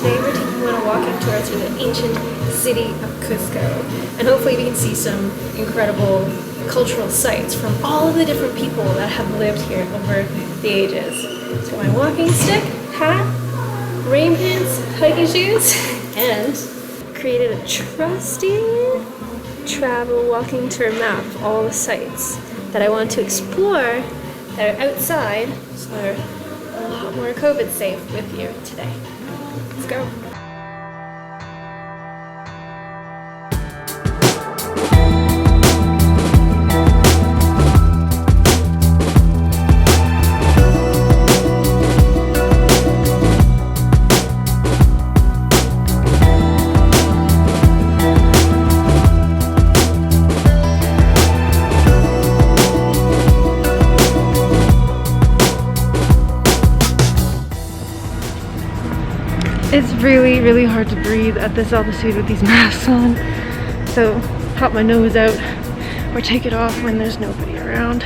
today we're taking you on a walking tour through the ancient city of Cusco. And hopefully we can see some incredible cultural sites from all of the different people that have lived here over the ages. So my walking stick, hat, rain pants, hiking shoes, and created a trusty travel walking tour map of all the sites that I want to explore that are outside, so they're a lot more COVID safe with you today. Let's go. It's really hard to breathe at this altitude with these masks on, so pop my nose out or take it off when there's nobody around.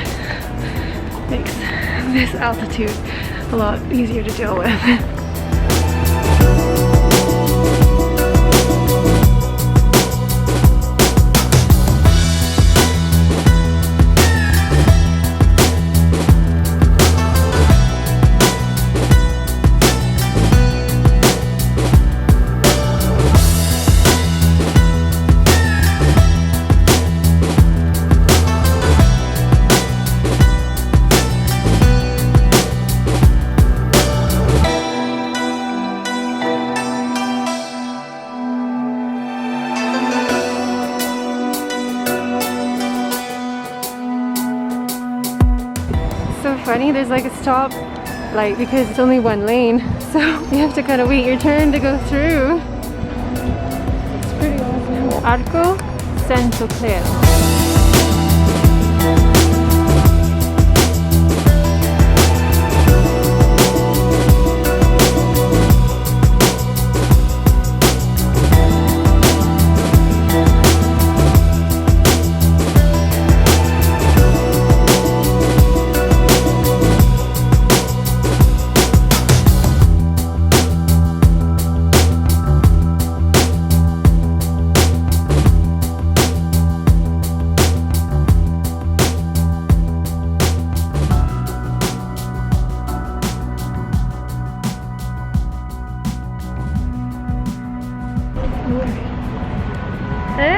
Makes this altitude a lot easier to deal with. Funny, there's like a stop light because it's only one lane, so you have to kind of wait your turn to go through. It's pretty awesome. Arco Santo Claro.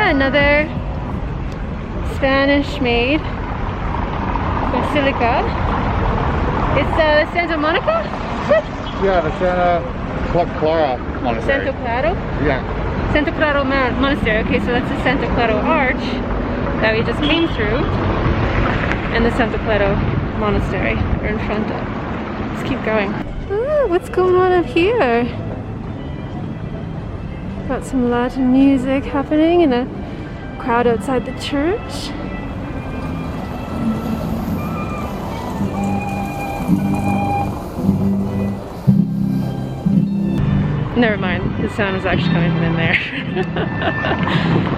Another Spanish-made basilica. It's Santa Monica? Yeah, the Santa Clara Monastery. Santo Claro? Yeah. Santo Claro Monastery. Okay, so that's the Santo Claro Arch that we just came through, and the Santo Claro Monastery we're in front of. Let's keep going. Ooh, what's going on up here? Got some Latin music happening and a crowd outside the church. Never mind, the sound is actually coming from in there.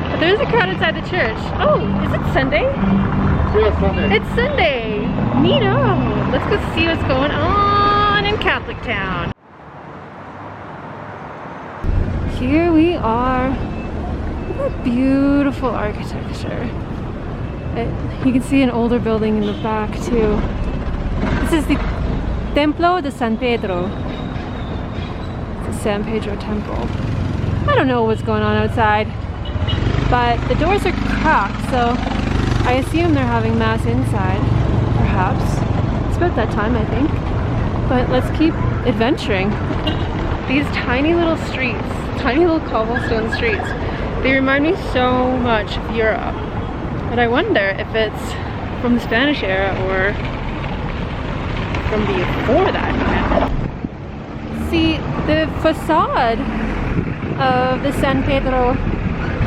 But there's a crowd outside the church. Oh, is it Sunday? Yeah, Sunday. It's Sunday! Neato! Let's go see what's going on in Catholic Town. Here we are. Look at beautiful architecture. You can see an older building in the back too. This is the Templo de San Pedro. It's a San Pedro temple. I don't know what's going on outside, but the doors are cracked, so I assume they're having mass inside, perhaps. It's about that time, I think. But let's keep adventuring. These tiny little streets, tiny little cobblestone streets, they remind me so much of Europe. But I wonder if it's from the Spanish era or from before that even. See, the facade of the San Pedro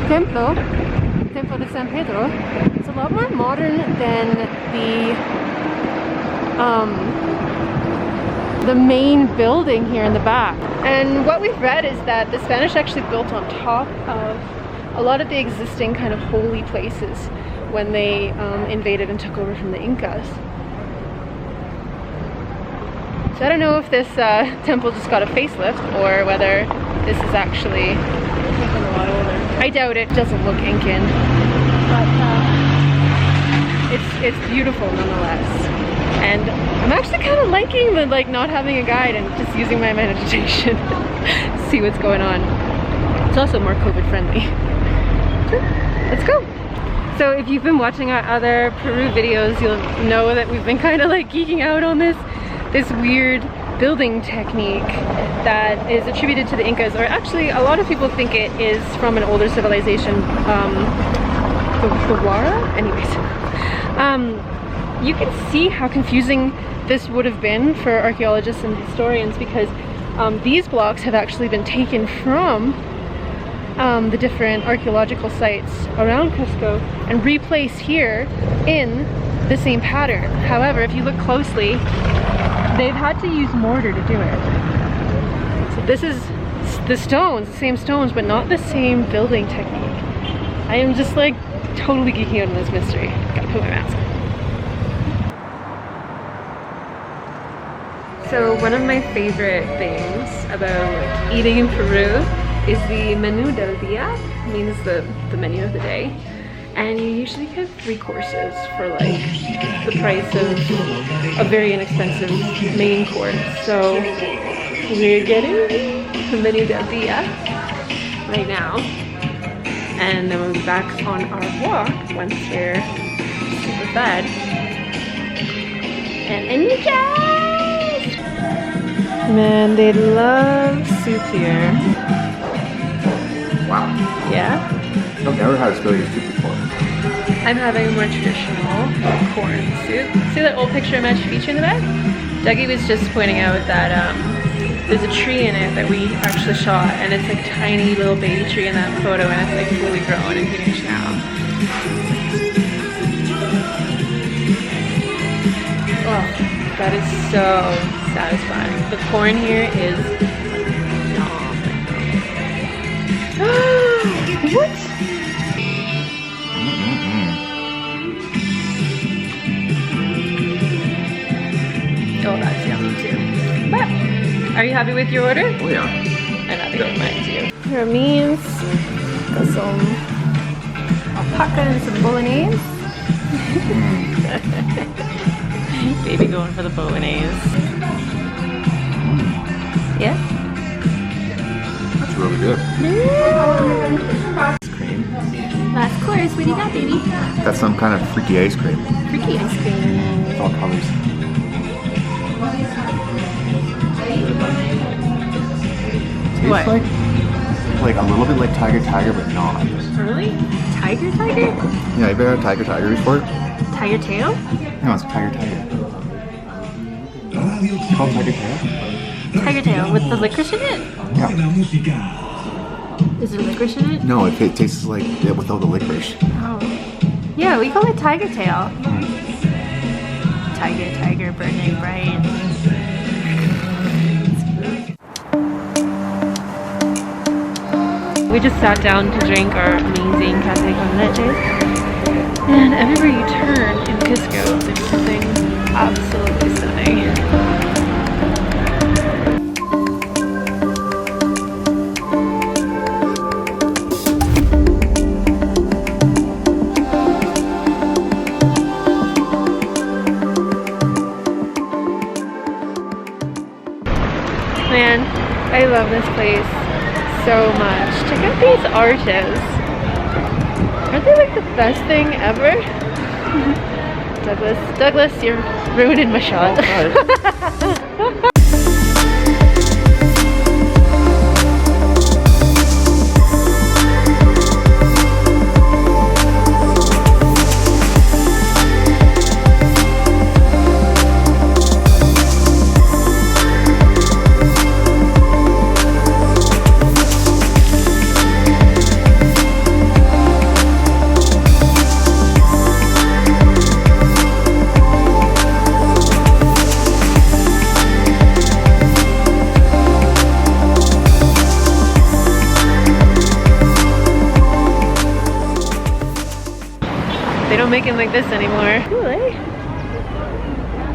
Templo de San Pedro, it's a lot more modern than the main building here in the back. And what we've read is that the Spanish actually built on top of a lot of the existing kind of holy places when they invaded and took over from the Incas. So I don't know if this temple just got a facelift or whether this is actually a lot older. I doubt it doesn't look Incan, but it's beautiful nonetheless. And I'm actually kind of liking the not having a guide and just using my imagination to see what's going on. It's also more COVID friendly. So, let's go. So if you've been watching our other Peru videos, you'll know that we've been kind of geeking out on this weird building technique that is attributed to the Incas, or actually a lot of people think it is from an older civilization, the Wara? Anyways. You can see how confusing this would have been for archaeologists and historians, because these blocks have actually been taken from the different archaeological sites around Cusco and replaced here in the same pattern. However, if you look closely, they've had to use mortar to do it. So this is the stones, the same stones, but not the same building technique. I am just totally geeking out on this mystery. Gotta put my mask on. So one of my favorite things about eating in Peru is the menu del dia, means the menu of the day. And you usually get 3 courses for the price of a very inexpensive main course. So we're getting the menu del dia right now. And then we'll be back on our walk once we're super fed. And enjoy! Man, they love soup here. Wow. Yeah? I've never had a spaghetti soup before. I'm having a more traditional corn soup. See that old picture of Machu Picchu in the back? Dougie was just pointing out that there's a tree in it that we actually shot, and it's a tiny little baby tree in that photo, and it's fully grown and finished now. Oh, that is so satisfying. The corn here is what? Oh, that's yummy too. But are you happy with your order? Oh yeah. I'm happy with mine too. Ramines, got some alpaca and some bolognese. Baby going for the bolognese. Yeah? That's really good. Ice cream. Last course, what do you got, baby? That's some kind of freaky ice cream. Freaky ice cream. It's all colors. What? Tastes like a little bit like Tiger, but not. Really? Tiger? Yeah, you ever had Tiger before? Tiger tail? No, it's Tiger. It's called Tiger tail? Tiger tail with the licorice in it? Yeah. Is there licorice in it? No, it tastes like it without the licorice. Oh. Yeah, we call it tiger tail. Tiger, burning bright. We just sat down to drink our amazing café con leche. And everywhere you turn in Cusco, there's something absolutely stunning. Man, I love this place so much. Check out these artists. Aren't they the best thing ever? Douglas, you're ruining my shot. They don't make them like this anymore. Cool, eh?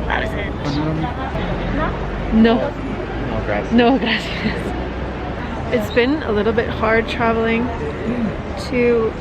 That was it. No. No, gracias. No, gracias. It's been a little bit hard traveling to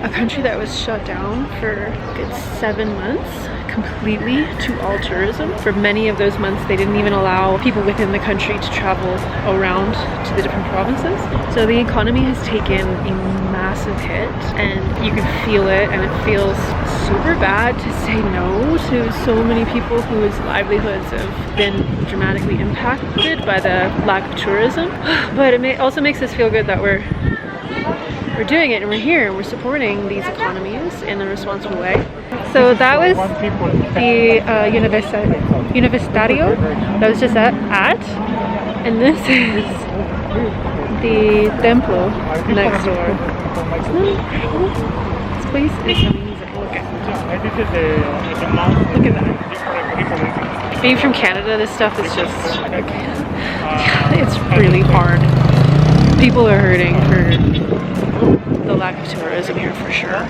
a country that was shut down for a good 7 months completely to all tourism. For many of those months they didn't even allow people within the country to travel around to the different provinces. So the economy has taken a massive hit and you can feel it, and it feels super bad to say no to so many people whose livelihoods have been dramatically impacted by the lack of tourism. But it also makes us feel good that we're doing it and we're here and we're supporting these economies in a responsible way. So that was the Universitario that was just at, and this is the Templo next door. This place is amazing. Look at that. Being from Canada, this stuff is just like, it's really hard. People are hurting for the lack of tourism here for sure.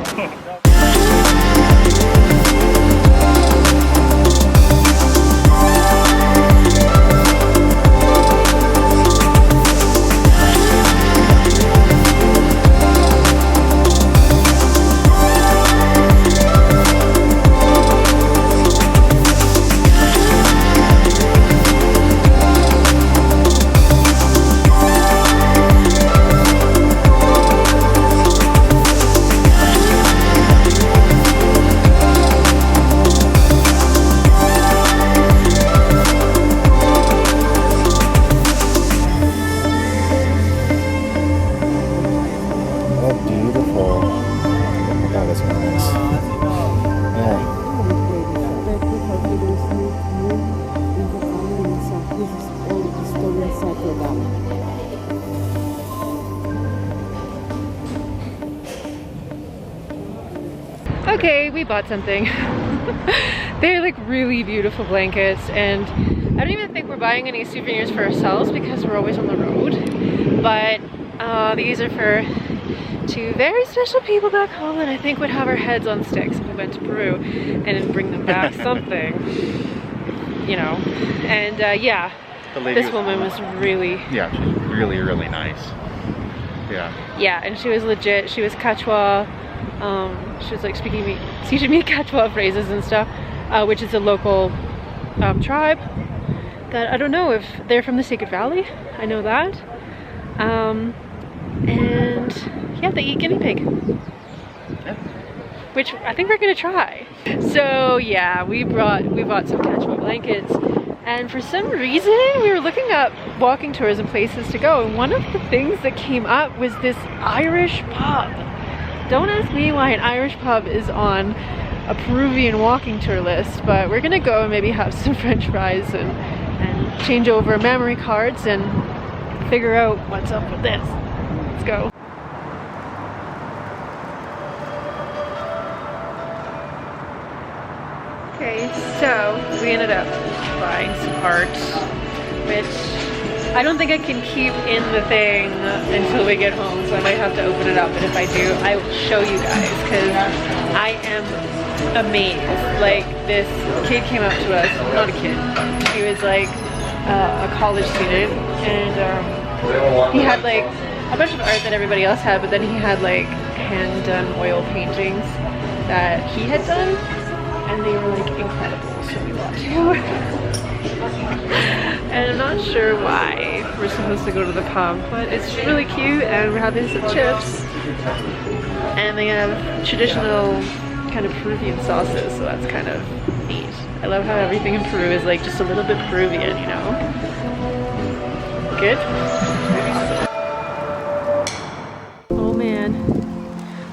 Okay, we bought something. They're like really beautiful blankets, and I don't even think we're buying any souvenirs for ourselves because we're always on the road. But these are for two very special people back home that I think would have our heads on sticks if we went to Peru and then bring them back something, you know. And yeah, this woman was really... Yeah, she's really, really nice. Yeah. Yeah, and she was legit. She was Quechua. She was like teaching me Quechua phrases and stuff, which is a local tribe that I don't know if they're from the Sacred Valley. I know that. And yeah, they eat guinea pig, which I think we're gonna try. So yeah, we bought some Quechua blankets, and for some reason we were looking up walking tours and places to go, and one of the things that came up was this Irish pub. Don't ask me why an Irish pub is on a Peruvian walking tour list, but we're gonna go and maybe have some French fries and change over memory cards and figure out what's up with this. Let's go. Okay, so we ended up buying some art, which I don't think I can keep in the thing until we get home, so I might have to open it up, and if I do, I will show you guys, because I am amazed. Like, this kid came up to us, not a kid, he was like a college student, and he had like a bunch of art that everybody else had, but then he had like hand-done oil paintings that he had done, and they were like incredible, so we bought two. And I'm not sure why we're supposed to go to the pub, but it's really cute, and we're having some chips, and they have traditional kind of Peruvian sauces, so that's kind of neat. I love how everything in Peru is like just a little bit Peruvian, you know? Good? Oh man.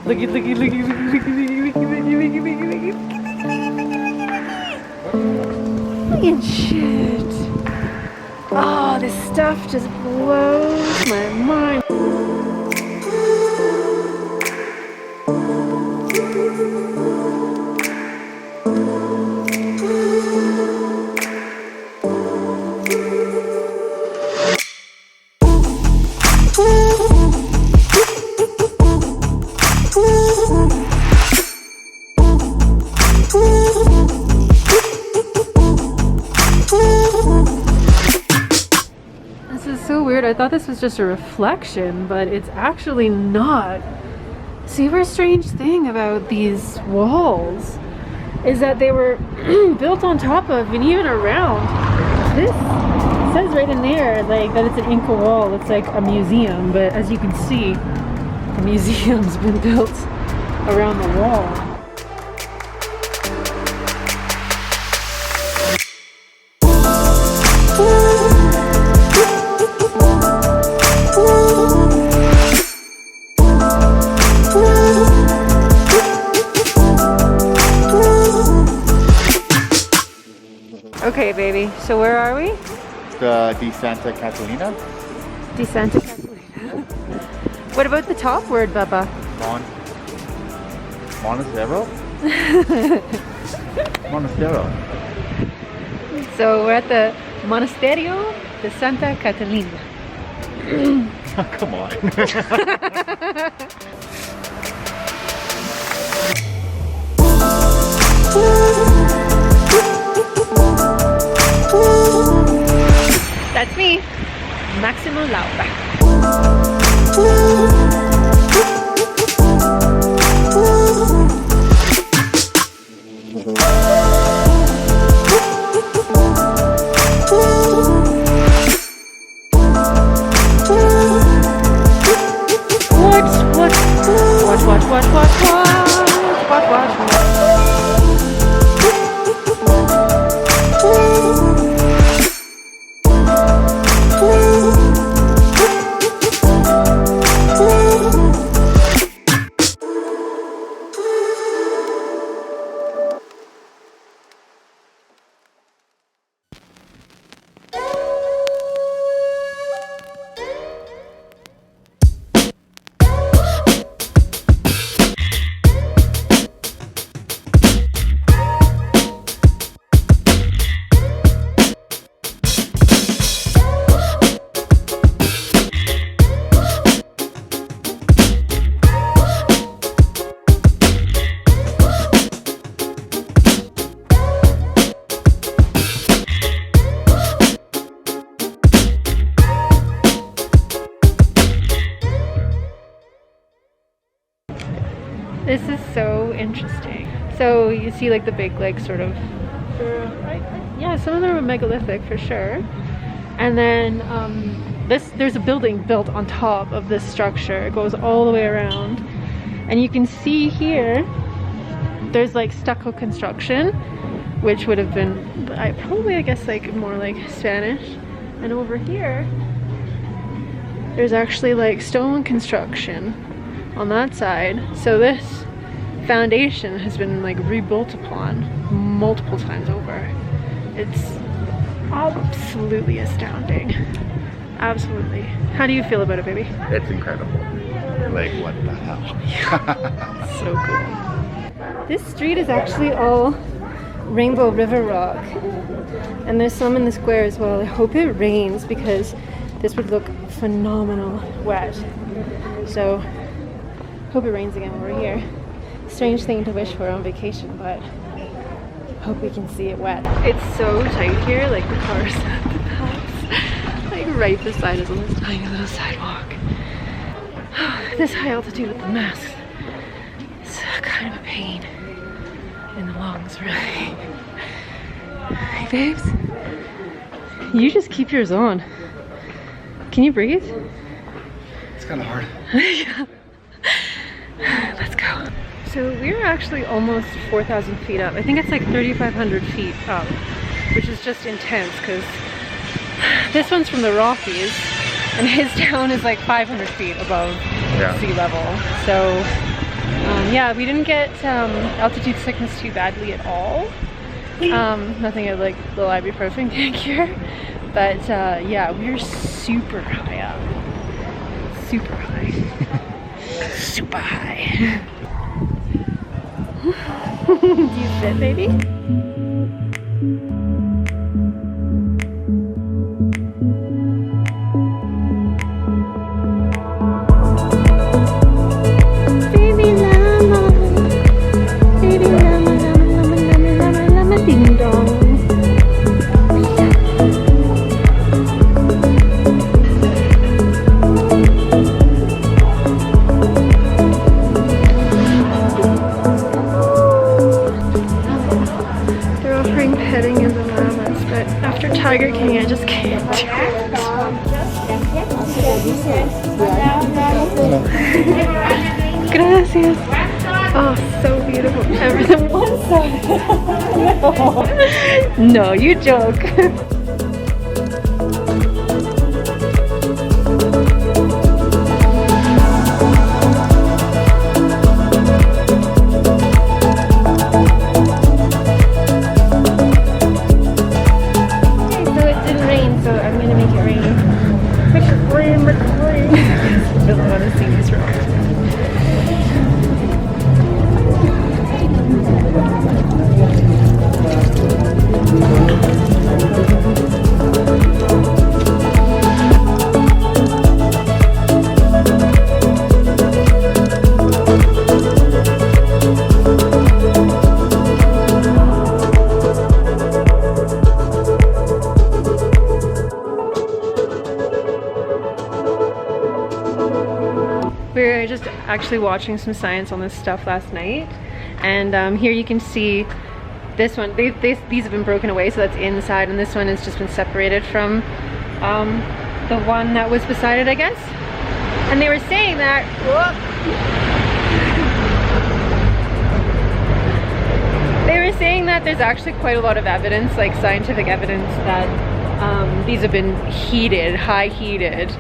Looky, looky, looky, looky, looky, looky, looky, looky, looky, looky. Look at shit. Oh, this stuff just blows my mind. so weird. I thought this was just a reflection, but it's actually not. Super strange thing about these walls is that they were built on top of and even around. This says right in there like that it's an Inca wall. It's like a museum, but as you can see, the museum's been built around the wall. Okay, baby. So where are we? The Santa Catalina. De Santa Catalina. What about the top word, Baba? Monastero? Monastero. So we're at the Monasterio de Santa Catalina. Come on. That's me, Maximo Laura. This is so interesting. So you see like the big like sort of, yeah, some of them are megalithic for sure. And then there's a building built on top of this structure. It goes all the way around. And you can see here, there's like stucco construction, which would have been probably, I guess, like more like Spanish. And over here, there's actually like stone construction on that side. So this foundation has been like rebuilt upon multiple times over. It's absolutely astounding. Absolutely. How do you feel about it, baby? It's incredible. Like, what the hell? So cool. This street is actually all Rainbow River rock. And there's some in the square as well. I hope it rains because this would look phenomenal wet. So, hope it rains again when we're here. Strange thing to wish for on vacation, but hope we can see it wet. It's so tight here, like the cars at the house, like right beside us on this tiny little sidewalk. This high altitude with the mask is kind of a pain in the lungs, really. Hey babes, you just keep yours on. Can you breathe? It's kind of hard. Yeah. Let's go. So we're actually almost 4,000 feet up. I think it's like 3,500 feet up, which is just intense because this one's from the Rockies and his town is like 500 feet above sea level. So yeah, we didn't get altitude sickness too badly at all. Nothing of like the ibuprofen tank here, but yeah, we're super high up. Super high. Super high. Do you fit, baby? Baby llama, baby llama, llama, llama, llama, llama, ding dong. Gracias. Oh, so beautiful. Everything one side. No, you joke. We were just actually watching some science on this stuff last night, and here you can see this one. These have been broken away, so that's inside, and this one has just been separated from the one that was beside it, I guess. And they were saying that, there's actually quite a lot of evidence, like scientific evidence, that these have been heated, high heated.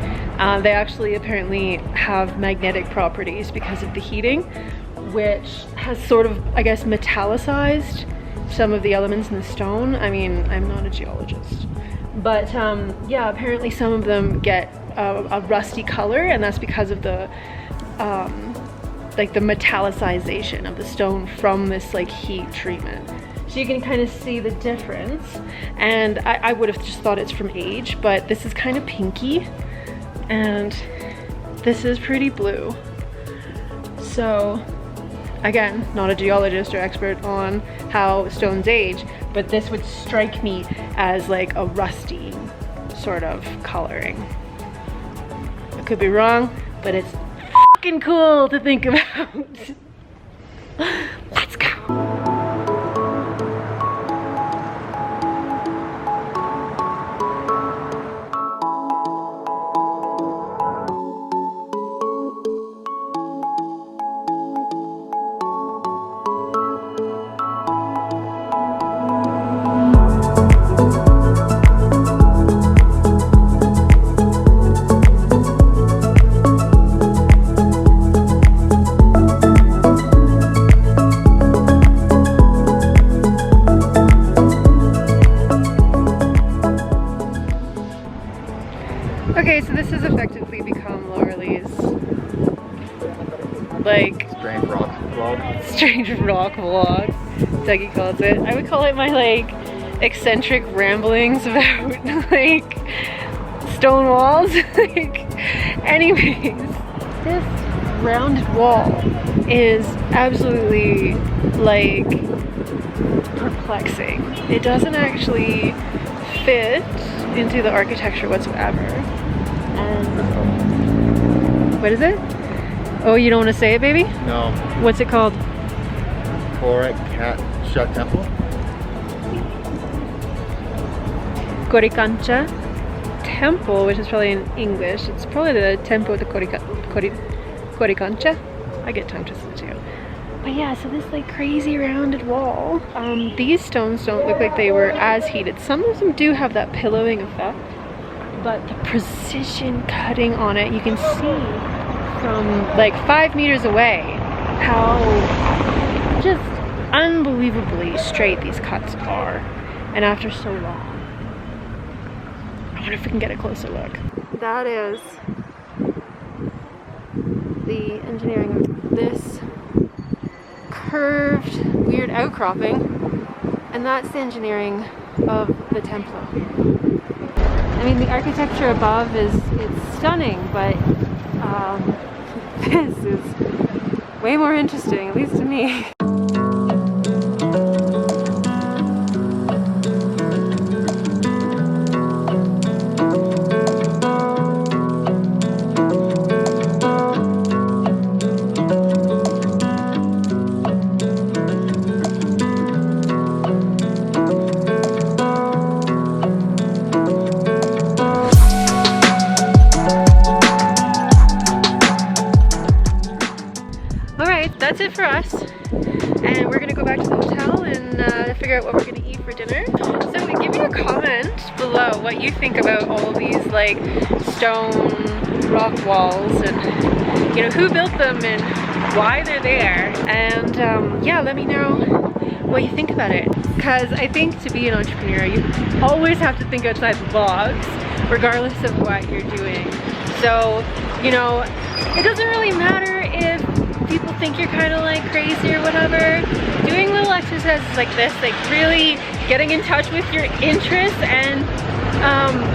They actually apparently have magnetic properties because of the heating, which has sort of, I guess, metallicized some of the elements in the stone. I mean, I'm not a geologist, but yeah, apparently some of them get a rusty color, and that's because of the like the metallicization of the stone from this like heat treatment. So you can kind of see the difference, and I would have just thought it's from age, but this is kind of pinky and this is pretty blue. So again, not a geologist or expert on how stones age, but this would strike me as like a rusty sort of coloring. I could be wrong, but it's fucking cool to think about. Let's go. Okay, so this has effectively become Laura-Lee's like Strange rock vlog. strange rock vlog, Dougie calls it. I would call it my like eccentric ramblings about like stone walls. Like, anyways, this rounded wall is absolutely like perplexing. It doesn't actually fit into the architecture whatsoever. And what is it? Oh, you don't want to say it, baby? No. What's it called? Shut Temple? Coricancha Temple, which is probably in English. It's probably the Temple de Coricancha. I get tongue twisted too. But yeah, so this like crazy rounded wall. These stones don't look like they were as heated. Some of them do have that pillowing effect, but the precision cutting on it, you can see from like 5 meters away how just unbelievably straight these cuts are, and after so long. I wonder if we can get a closer look. That is the engineering of this curved, weird outcropping, and that's the engineering of the temple. I mean, the architecture above is stunning, but this is way more interesting, at least to me. that's it for us. And we're gonna go back to the hotel and figure out what we're gonna eat for dinner. So give me a comment below what you think about all these like stone rock walls and you know who built them and why they're there. And yeah, let me know what you think about it. Because I think to be an entrepreneur, you always have to think outside the box, regardless of what you're doing. So, you know, it doesn't really matter if people think you're kind of like crazy or whatever. Doing little exercises like this, like really getting in touch with your interests and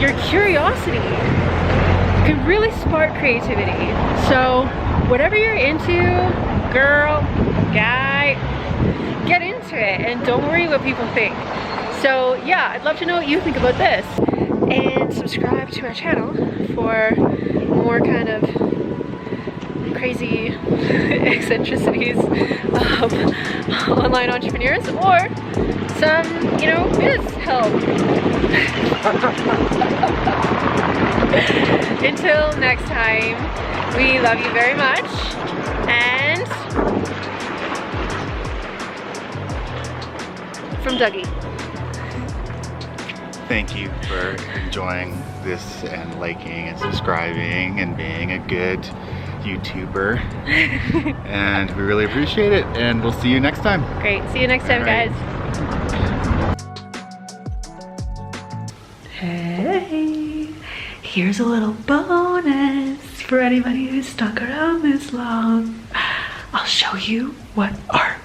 your curiosity can really spark creativity. So whatever you're into, girl, guy, get into it and don't worry what people think. So yeah, I'd love to know what you think about this. And subscribe to our channel for more kind of crazy eccentricities of online entrepreneurs or some, you know, biz help. Until next time, we love you very much and from Dougie. Thank you for enjoying this and liking and subscribing and being a good YouTuber. And we really appreciate it, and we'll see you next time. Great, see you next time, guys. Hey, here's a little bonus for anybody who's stuck around this long. I'll show you what art